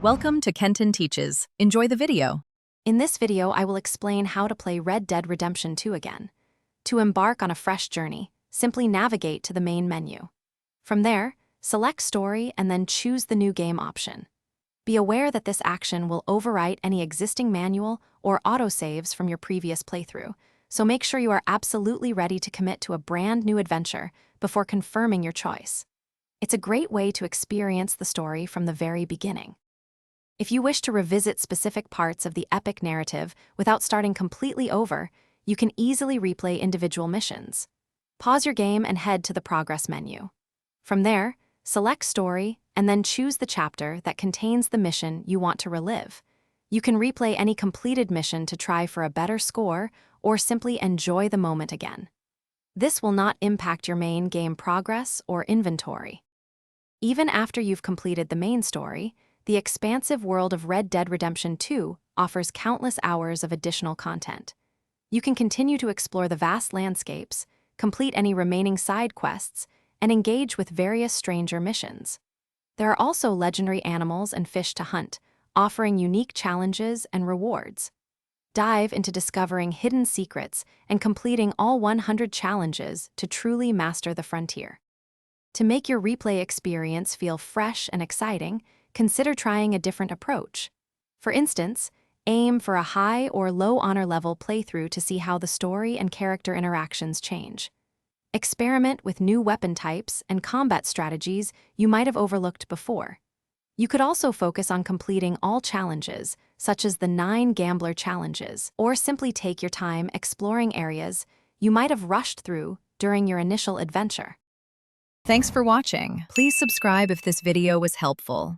Welcome to Kenton Teaches. Enjoy the video. In this video, I will explain how to play Red Dead Redemption 2 again. To embark on a fresh journey, simply navigate to the main menu. From there, select Story and then choose the New Game option. Be aware that this action will overwrite any existing manual or autosaves from your previous playthrough, so make sure you are absolutely ready to commit to a brand new adventure before confirming your choice. It's a great way to experience the story from the very beginning. If you wish to revisit specific parts of the epic narrative without starting completely over, you can easily replay individual missions. Pause your game and head to the progress menu. From there, select Story and then choose the chapter that contains the mission you want to relive. You can replay any completed mission to try for a better score or simply enjoy the moment again. This will not impact your main game progress or inventory. Even after you've completed the main story, the expansive world of Red Dead Redemption 2 offers countless hours of additional content. You can continue to explore the vast landscapes, complete any remaining side quests, and engage with various stranger missions. There are also legendary animals and fish to hunt, offering unique challenges and rewards. Dive into discovering hidden secrets and completing all 100 challenges to truly master the frontier. To make your replay experience feel fresh and exciting, consider trying a different approach. For instance, aim for a high or low honor level playthrough to see how the story and character interactions change. Experiment with new weapon types and combat strategies you might have overlooked before. You could also focus on completing all challenges, such as the 9 Gambler challenges, or simply take your time exploring areas you might have rushed through during your initial adventure. Thanks for watching. Please subscribe if this video was helpful.